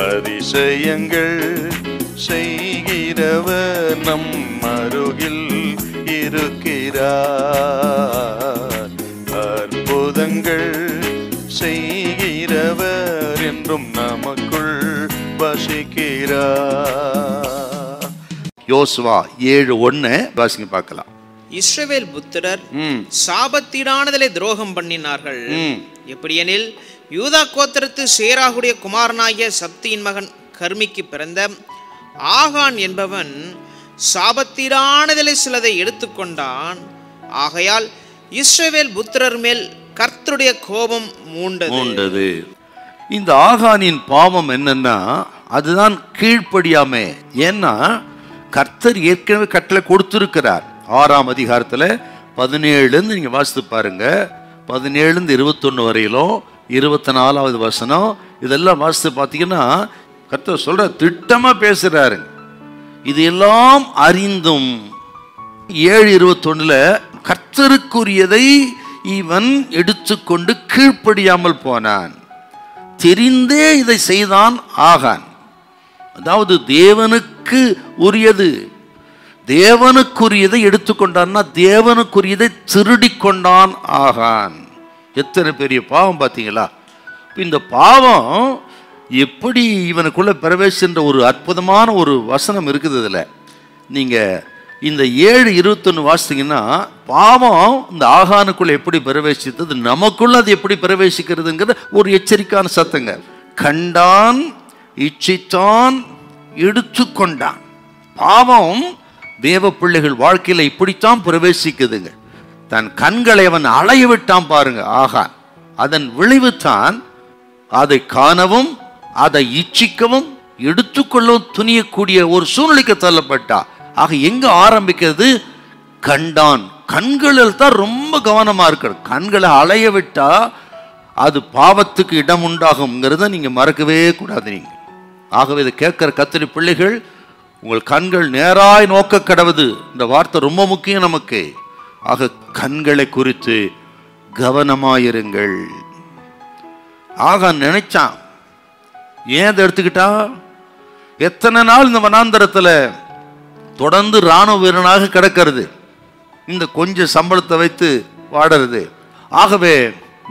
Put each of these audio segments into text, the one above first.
அதிசயங்கள் செய்கிறவர் நம் அருகில் இருக்கிறார். அற்புதங்கள் செய்கிறவர் என்றும் நமக்குள் வசிக்கிறார். யோசுவா 7:1 வாசிங்க பார்க்கலாம். இஸ்ரவேல் புத்திரர் சாபத்தீடானதிலே துரோகம் பண்ணினார்கள். எப்படியெனில் யூதா கோத்திரத்து சேராகுடைய குமாரனாகிய சப்தியின் மகன் கர்மிக்கு பிறந்த ஆகான் என்பவன் சாபத்தீடானதிலே சிலதை எடுத்துக்கொண்டான். ஆகையால் இஸ்ரவேல் புத்திரர் மேல் கர்த்தருடைய கோபம் மூண்டது. இந்த ஆகானின் பாவம் என்னன்னா, அதுதான் கீழ்ப்படியாமே. ஏன்னா கர்த்தர் ஏற்கனவே கட்டளை கொடுத்திருக்கிறார். 6ஆம் அதிகாரத்துல 17 நீங்க வாசித்து பாருங்க. 17 21 வரையிலும் 24வது வசனம் இதெல்லாம் வாசித்து பார்த்தீங்கன்னா கர்த்தர் சொல்ற திட்டமா பேசுறாரு. இது எல்லாம் அறிந்தும் 7:21 கர்த்தருக்குரியதை இவன் எடுத்துக்கொண்டு கீழ்ப்படியாமல் போனான். தெரிந்தே இதை செய்தான் ஆகான். அதாவது தேவனுக்கு உரியது, தேவனுக்குரியதை எடுத்துக்கொண்டான்னா தேவனுக்குரியதை திருடி கொண்டான் ஆகான். எத்தனை பெரிய பாவம் பார்த்தீங்களா? இந்த பாவம் எப்படி இவனுக்குள்ள பிரவேசின்ற ஒரு அற்புதமான ஒரு வசனம் இருக்குது. இதில் நீங்க இந்த 7:21 வாசித்தீங்கன்னா பாவம் இந்த ஆகானுக்குள்ள எப்படி பிரவேசித்தது, நமக்குள்ள அது எப்படி பிரவேசிக்கிறதுங்கிற ஒரு எச்சரிக்கையான சத்தங்க. கண்டான், இச்சித்தான், எடுத்துக்கொண்டான். பாவம் தேவ பிள்ளைகள் வாழ்க்கையில இப்படித்தான் பிரவேசிக்குதுங்க. தன் கண்களை அவன் அலைய விட்டான் பாருங்க ஆகான். அதன் விளைவு தான் அதை காணவும் அதை இச்சிக்கவும் எடுத்துக்கொள்ளவும் துணியக்கூடிய ஒரு சூழ்நிலைக்கு தள்ளப்பட்டா. ஆக எங்க ஆரம்பிக்கிறது? கண்டான். கண்களில் தான் ரொம்ப கவனமா இருக்கிறது. கண்களை அலைய விட்டா அது பாவத்துக்கு இடம் உண்டாகும்ங்கிறத நீங்க மறக்கவே கூடாது. நீங்க ஆகவே இதை கேட்கிற கர்த்தருடைய பிள்ளைகள், உங்கள் கண்கள் நேராய் நோக்க கடவுது. இந்த வார்த்தை ரொம்ப முக்கியம் நமக்கு. ஆக கண்களை குறித்து கவனமாயிருங்கள். ஆக நினைச்சான், ஏன் அதை எடுத்துக்கிட்டா? எத்தனை நாள் இந்த வனாந்தரத்துல தொடர்ந்து இராணுவ வீரனாக கிடக்கிறது, இந்த கொஞ்சம் சம்பளத்தை வைத்து வாடுறது. ஆகவே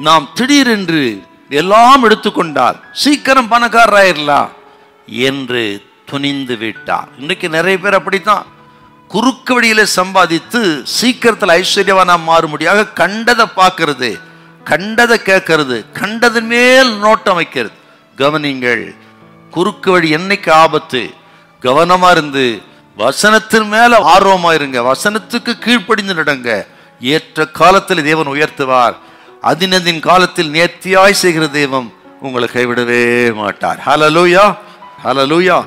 நாம் திடீரென்று எல்லாம் எடுத்துக்கொண்டால் சீக்கிரம் பணக்காரராயிரலாம் என்று துணிந்து விட்டார். இன்னைக்கு நிறைய பேர் அப்படித்தான் குறுக்கு வழியில சம்பாதித்து சீக்கிரத்தில் ஐஸ்வர்யவானா மாறும்படியாக கண்டதை பார்க்கறது, கண்டதை கேட்கறது, கண்டதன் மேல் நோட்டம் வைக்கிறது. கவனிங்கள், குறுக்கு வழி என்னைக்கு ஆபத்து. கவனமா இருந்து வசனத்தின் மேல ஆர்வமா இருங்க. வசனத்துக்கு கீழ்ப்படிந்து நடங்க. ஏற்ற காலத்தில் தேவன் உயர்த்துவார். அதினதின் காலத்தில் நேர்த்தியாய் செய்கிற தெய்வம் உங்களை கைவிடவே மாட்டார். ஹல்லேலூயா, ஹல்லேலூயா.